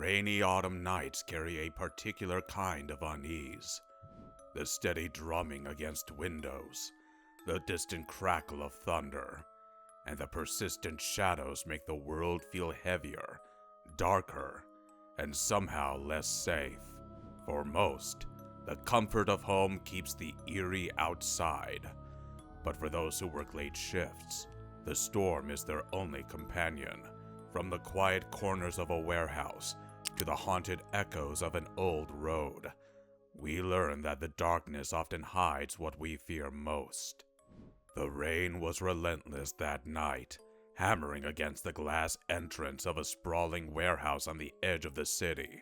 Rainy autumn nights carry a particular kind of unease. The steady drumming against windows, the distant crackle of thunder, and the persistent shadows make the world feel heavier, darker, and somehow less safe. For most, the comfort of home keeps the eerie outside. But for those who work late shifts, the storm is their only companion. From the quiet corners of a warehouse to the haunted echoes of an old road, we learn that the darkness often hides what we fear most. The rain was relentless that night, hammering against the glass entrance of a sprawling warehouse on the edge of the city.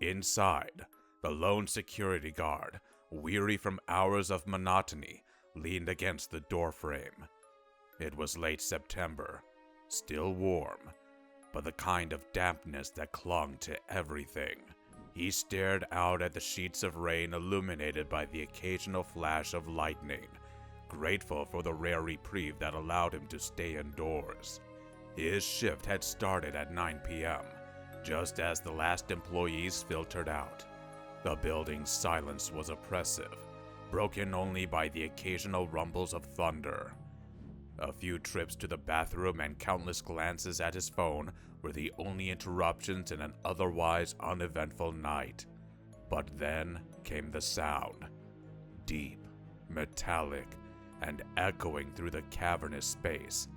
Inside, the lone security guard, weary from hours of monotony, leaned against the doorframe. It was late September, still warm, but the kind of dampness that clung to everything. He stared out at the sheets of rain illuminated by the occasional flash of lightning, grateful for the rare reprieve that allowed him to stay indoors. His shift had started at 9 p.m., just as the last employees filtered out. The building's silence was oppressive, broken only by the occasional rumbles of thunder. A few trips to the bathroom and countless glances at his phone were the only interruptions in an otherwise uneventful night. But then came the sound, deep, metallic, and echoing through the cavernous space.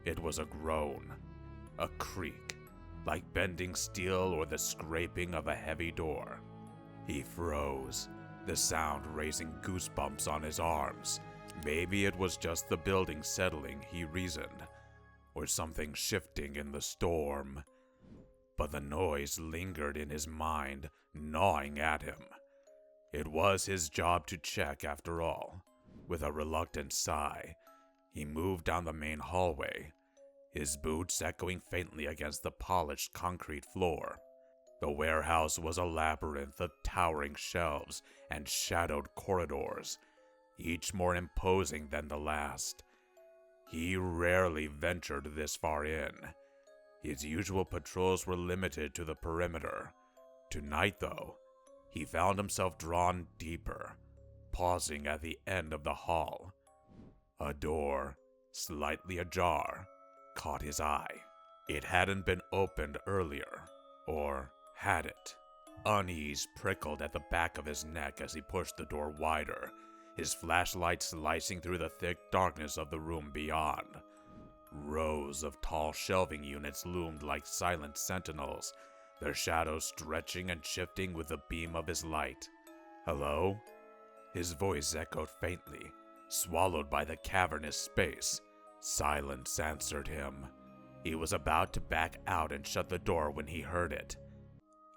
It was a groan, a creak, like bending steel or the scraping of a heavy door. He froze, the sound raising goosebumps on his arms. Maybe it was just the building settling, he reasoned, or something shifting in the storm. But the noise lingered in his mind, gnawing at him. It was his job to check, after all. With a reluctant sigh, he moved down the main hallway, his boots echoing faintly against the polished concrete floor. The warehouse was a labyrinth of towering shelves and shadowed corridors, each more imposing than the last. He rarely ventured this far in. His usual patrols were limited to the perimeter. Tonight, though, he found himself drawn deeper, pausing at the end of the hall. A door, slightly ajar, caught his eye. It hadn't been opened earlier, or had it? Unease prickled at the back of his neck as he pushed the door wider, his flashlight slicing through the thick darkness of the room beyond. Rows of tall shelving units loomed like silent sentinels, their shadows stretching and shifting with the beam of his light. "Hello?" His voice echoed faintly, swallowed by the cavernous space. Silence answered him. He was about to back out and shut the door when he heard it.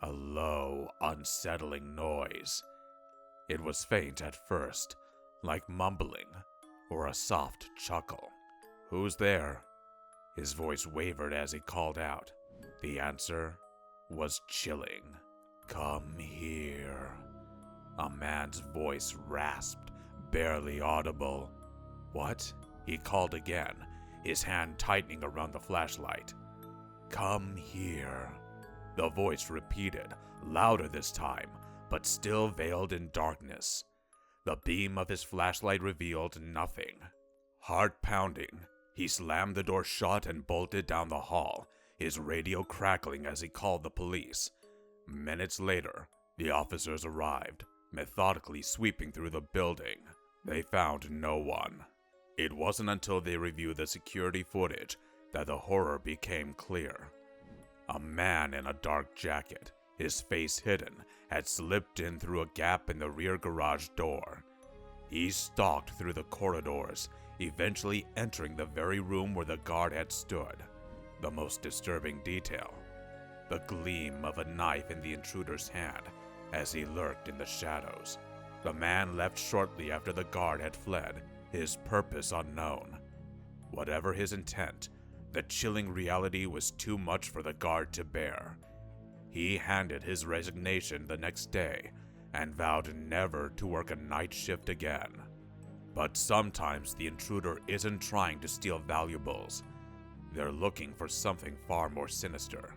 A low, unsettling noise. It was faint at first, like mumbling or a soft chuckle. "Who's there?" His voice wavered as he called out. The answer was chilling. "Come here." A man's voice rasped, barely audible. "What?" he called again, his hand tightening around the flashlight. "Come here." The voice repeated, louder this time, but still veiled in darkness. The beam of his flashlight revealed nothing. Heart pounding, he slammed the door shut and bolted down the hall, his radio crackling as he called the police. Minutes later, the officers arrived, methodically sweeping through the building. They found no one. It wasn't until they reviewed the security footage that the horror became clear. A man in a dark jacket, his face hidden, had slipped in through a gap in the rear garage door. He stalked through the corridors, eventually entering the very room where the guard had stood. The most disturbing detail: the gleam of a knife in the intruder's hand as he lurked in the shadows. The man left shortly after the guard had fled, his purpose unknown. Whatever his intent, the chilling reality was too much for the guard to bear. He handed his resignation the next day and vowed never to work a night shift again. But sometimes the intruder isn't trying to steal valuables. They're looking for something far more sinister.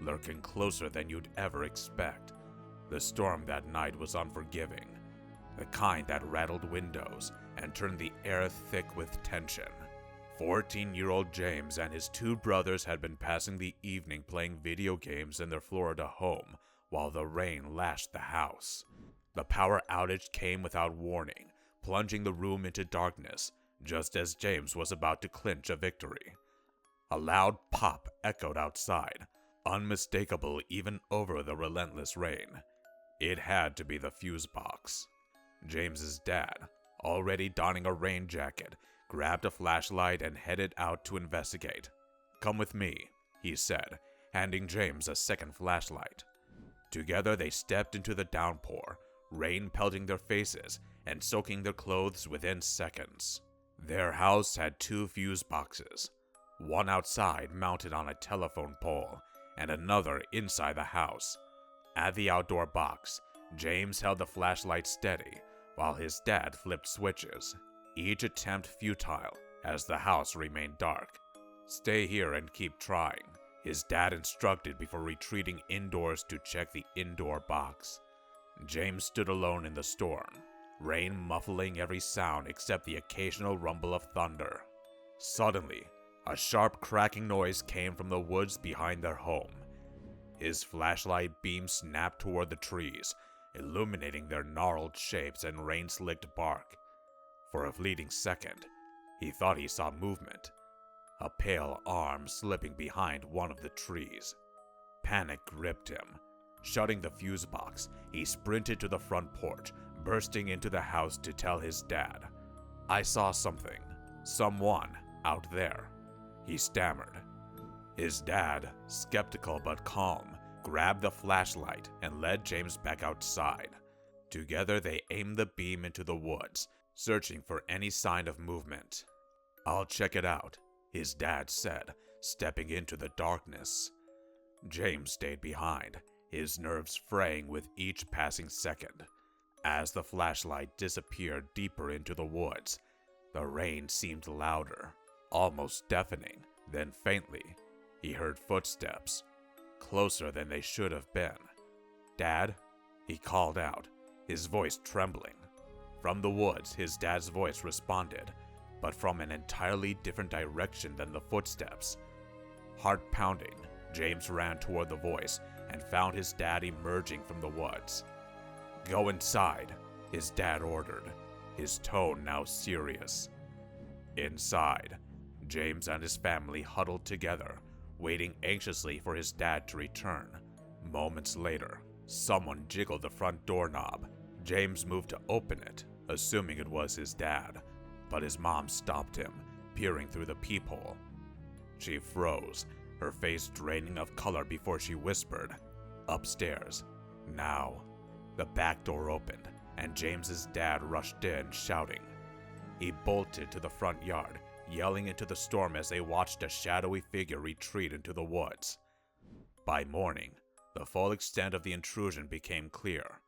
lurking closer than you'd ever expect. The storm that night was unforgiving, the kind that rattled windows and turned the air thick with tension. 14-year-old James and his two brothers had been passing the evening playing video games in their Florida home while the rain lashed the house. The power outage came without warning, plunging the room into darkness just as James was about to clinch a victory. A loud pop echoed outside, unmistakable even over the relentless rain. It had to be the fuse box. James's dad, already donning a rain jacket, grabbed a flashlight and headed out to investigate. "Come with me," he said, handing James a second flashlight. Together they stepped into the downpour, rain pelting their faces and soaking their clothes within seconds. Their house had two fuse boxes, one outside mounted on a telephone pole, and another inside the house. At the outdoor box, James held the flashlight steady, while his dad flipped switches, each attempt futile as the house remained dark. "Stay here and keep trying," his dad instructed before retreating indoors to check the indoor box. James stood alone in the storm, rain muffling every sound except the occasional rumble of thunder. Suddenly, a sharp cracking noise came from the woods behind their home. His flashlight beam snapped toward the trees, illuminating their gnarled shapes and rain-slicked bark. For a fleeting second, he thought he saw movement, a pale arm slipping behind one of the trees. Panic gripped him. Shutting the fuse box, he sprinted to the front porch, bursting into the house to tell his dad. "I saw something. Someone out there," he stammered. His dad, skeptical but calm, grabbed the flashlight and led James back outside. Together they aimed the beam into the woods, searching for any sign of movement. "I'll check it out," his dad said, stepping into the darkness. James stayed behind, his nerves fraying with each passing second. As the flashlight disappeared deeper into the woods, the rain seemed louder, almost deafening. Then faintly, he heard footsteps, closer than they should have been. "Dad?" he called out, his voice trembling. From the woods, his dad's voice responded, but from an entirely different direction than the footsteps. Heart pounding, James ran toward the voice and found his dad emerging from the woods. "Go inside," his dad ordered, his tone now serious. Inside, James and his family huddled together, waiting anxiously for his dad to return. Moments later, someone jiggled the front doorknob. James moved to open it, assuming it was his dad, but his mom stopped him, peering through the peephole. She froze, her face draining of color before she whispered, "Upstairs, now." The back door opened, and James's dad rushed in, shouting. He bolted to the front yard, yelling into the storm as they watched a shadowy figure retreat into the woods. By morning, the full extent of the intrusion became clear.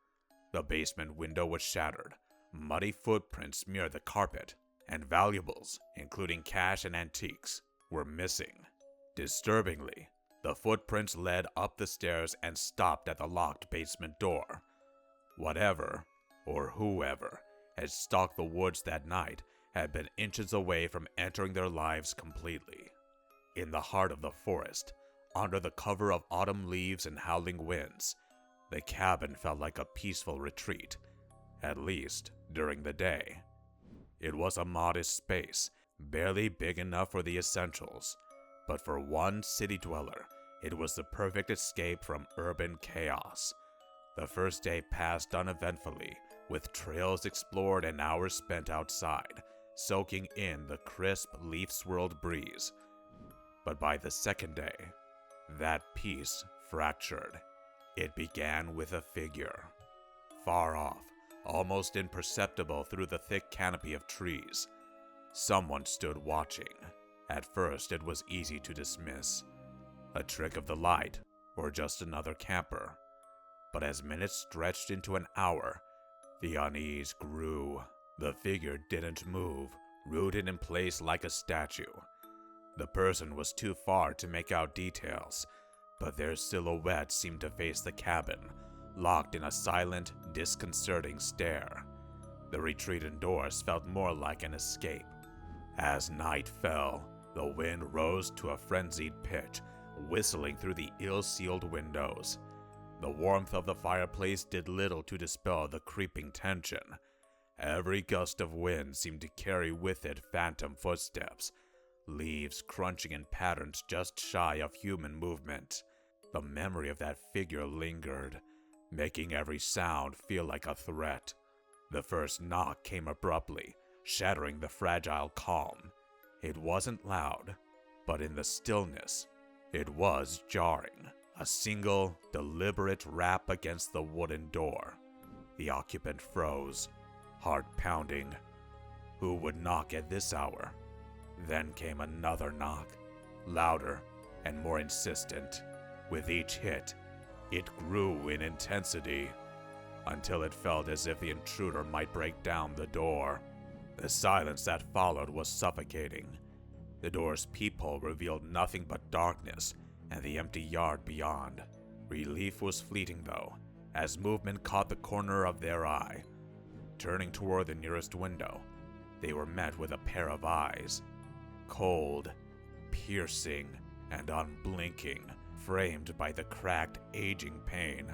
The basement window was shattered, muddy footprints smeared the carpet, and valuables, including cash and antiques, were missing. Disturbingly, the footprints led up the stairs and stopped at the locked basement door. Whatever, or whoever, had stalked the woods that night had been inches away from entering their lives completely. In the heart of the forest, under the cover of autumn leaves and howling winds, the cabin felt like a peaceful retreat, at least during the day. It was a modest space, barely big enough for the essentials, but for one city dweller, it was the perfect escape from urban chaos. The first day passed uneventfully, with trails explored and hours spent outside, soaking in the crisp, leaf-swirled breeze. But by the second day, that peace fractured. It began with a figure. Far off, almost imperceptible through the thick canopy of trees, someone stood watching. At first, it was easy to dismiss. A trick of the light, or just another camper. But as minutes stretched into an hour, the unease grew. The figure didn't move, rooted in place like a statue. The person was too far to make out details, but their silhouettes seemed to face the cabin, locked in a silent, disconcerting stare. The retreat indoors felt more like an escape. As night fell, the wind rose to a frenzied pitch, whistling through the ill-sealed windows. The warmth of the fireplace did little to dispel the creeping tension. Every gust of wind seemed to carry with it phantom footsteps, leaves crunching in patterns just shy of human movement. The memory of that figure lingered, making every sound feel like a threat. The first knock came abruptly, shattering the fragile calm. It wasn't loud, but in the stillness, it was jarring. A single, deliberate rap against the wooden door. The occupant froze, heart pounding. Who would knock at this hour? Then came another knock, louder and more insistent. With each hit, it grew in intensity, until it felt as if the intruder might break down the door. The silence that followed was suffocating. The door's peephole revealed nothing but darkness and the empty yard beyond. Relief was fleeting, though, as movement caught the corner of their eye. Turning toward the nearest window, they were met with a pair of eyes. Cold, piercing, and unblinking, framed by the cracked, aging pane.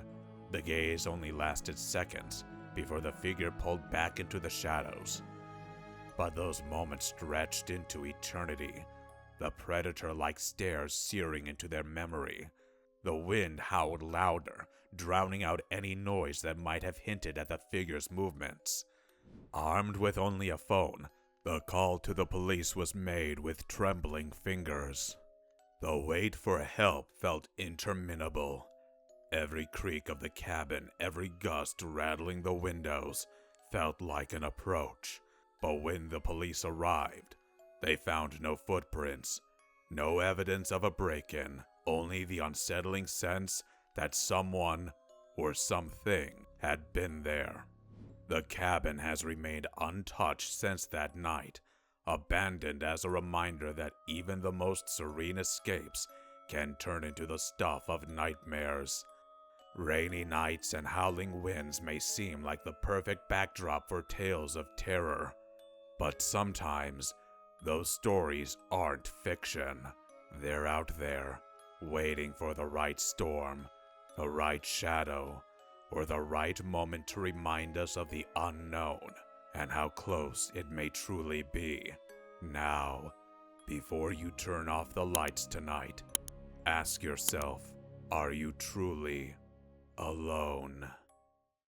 The gaze only lasted seconds before the figure pulled back into the shadows. But those moments stretched into eternity, the predator-like stares searing into their memory. The wind howled louder, drowning out any noise that might have hinted at the figure's movements. Armed with only a phone, the call to the police was made with trembling fingers. The wait for help felt interminable. Every creak of the cabin, every gust rattling the windows, felt like an approach. But when the police arrived, they found no footprints, no evidence of a break-in, only the unsettling sense that someone or something had been there. The cabin has remained untouched since that night, abandoned as a reminder that even the most serene escapes can turn into the stuff of nightmares. Rainy nights and howling winds may seem like the perfect backdrop for tales of terror, but sometimes those stories aren't fiction. They're out there, waiting for the right storm, the right shadow, or the right moment to remind us of the unknown and how close it may truly be. Now, before you turn off the lights tonight, ask yourself, are you truly alone?